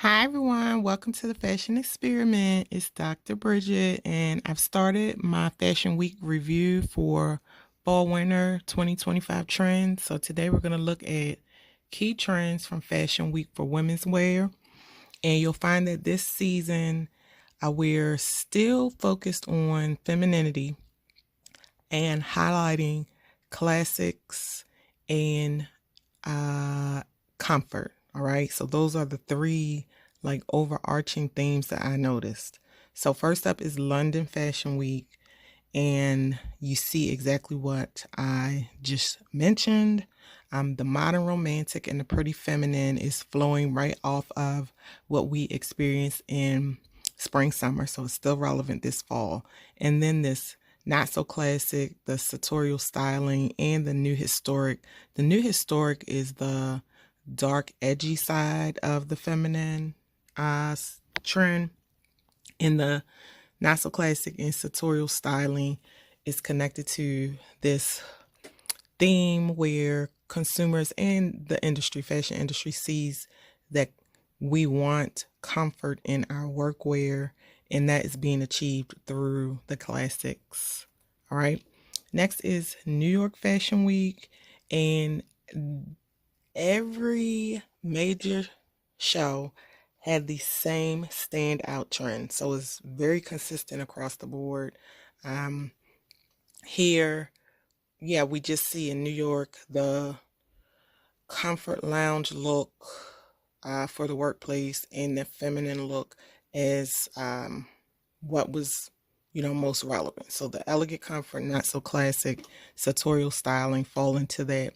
Hi everyone, welcome to the Fashion Experiment. It's Dr. Bridget, and I've started my Fashion Week review for Fall Winter 2025 trends. So today we're going to look at key trends from Fashion Week for women's wear. And you'll find that this season we're still focused on femininity and highlighting classics and comfort. All right. So those are the three like overarching themes that I noticed. So first up is London Fashion Week. And you see exactly what I just mentioned. The modern romantic and the pretty feminine is flowing right off of what we experienced in spring, summer. So it's still relevant this fall. And then this not so classic, the sartorial styling, and the new historic. The new historic is the dark, edgy side of the feminine trend. In the not so classic and sartorial styling is connected to this theme where consumers and the industry, fashion industry, sees that we want comfort in our workwear, and that is being achieved through the classics. All right. Next is New York Fashion Week, and every major show had the same standout trend. So it's very consistent across the board. Here, yeah, we just see in New York the comfort lounge look for the workplace and the feminine look as what was, most relevant. So the elegant comfort, not so classic, sartorial styling fall into that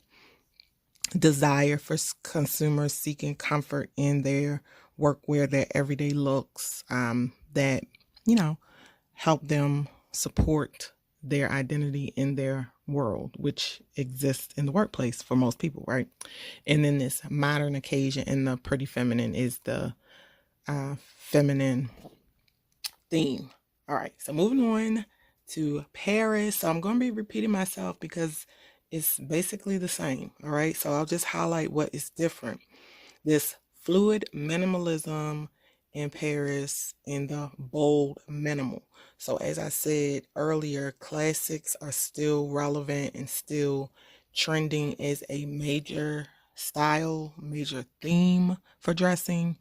desire for consumers seeking comfort in their workwear, their everyday looks that, help them support their identity in their world, which exists in the workplace for most people, right? And then this modern occasion and the pretty feminine is the feminine theme. All right, so moving on to Paris. So I'm going to be repeating myself because it's basically the same. All right, so I'll just highlight what is different. This fluid minimalism in Paris and the bold minimal. So as I said earlier, classics are still relevant and still trending as a major style, major theme for dressing,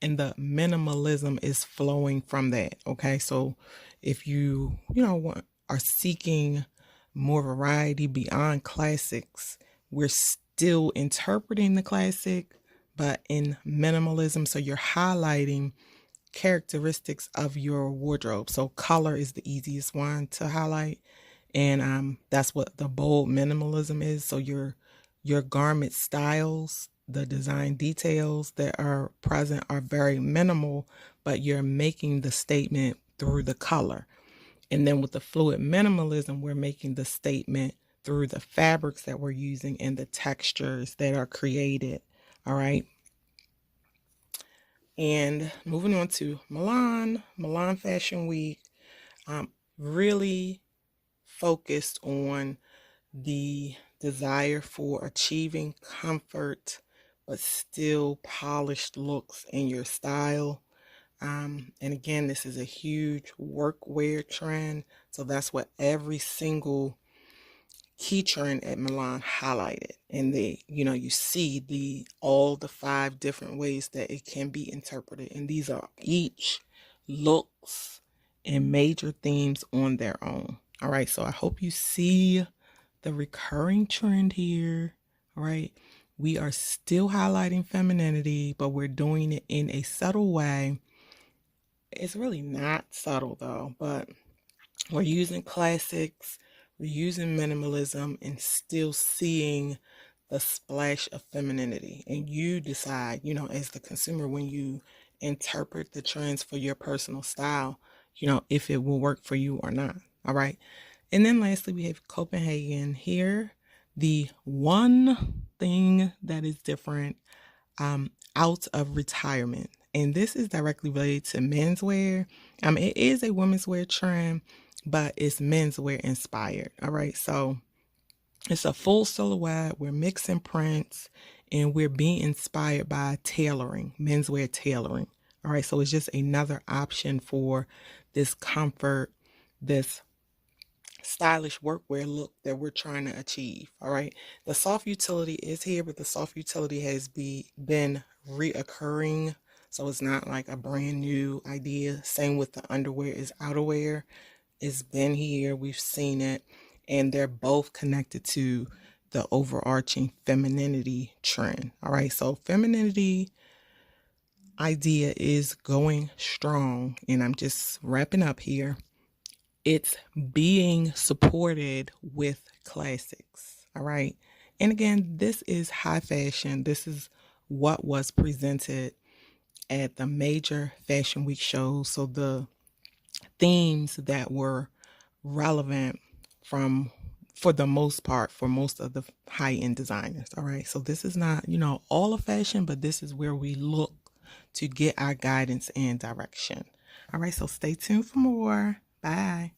and the minimalism is flowing from that. Okay, so if are seeking more variety beyond classics, we're still interpreting the classic, but in minimalism. So you're highlighting characteristics of your wardrobe. So color is the easiest one to highlight, and that's what the bold minimalism is. So your garment styles, the design details that are present are very minimal, but you're making the statement through the color. And then with the fluid minimalism, we're making the statement through the fabrics that we're using and the textures that are created. All right. And moving on to Milan Fashion Week, really focused on the desire for achieving comfort, but still polished looks in your style. And again, this is a huge workwear trend. So that's what every single key trend at Milan highlighted. And you see all the 5 different ways that it can be interpreted. And these are each looks and major themes on their own. All right. So I hope you see the recurring trend here. All right. We are still highlighting femininity, but we're doing it in a subtle way. It's really not subtle though, but we're using classics, we're using minimalism, and still seeing the splash of femininity. And you decide, as the consumer, when you interpret the trends for your personal style, if it will work for you or not. All right. And then lastly, we have Copenhagen here. The one thing that is different out of retirement. And this is directly related to menswear. It is a women's wear trend, but it's menswear inspired. All right. So it's a full silhouette. We're mixing prints and we're being inspired by tailoring, menswear tailoring. All right, so it's just another option for this comfort, this stylish workwear look that we're trying to achieve. All right, the soft utility is here, but the soft utility has been reoccurring, so it's not like a brand new idea. Same with the underwear is outerwear. It's been here, we've seen it, and they're both connected to the overarching femininity trend. All right, so femininity idea is going strong, and I'm just wrapping up here. It's being supported with classics. All right. And again, this is high fashion. This is what was presented at the major fashion week shows. So the themes that were relevant from for the most part for most of the high-end designers. All right. So this is not, all of fashion, but this is where we look to get our guidance and direction. All right. So stay tuned for more. Bye.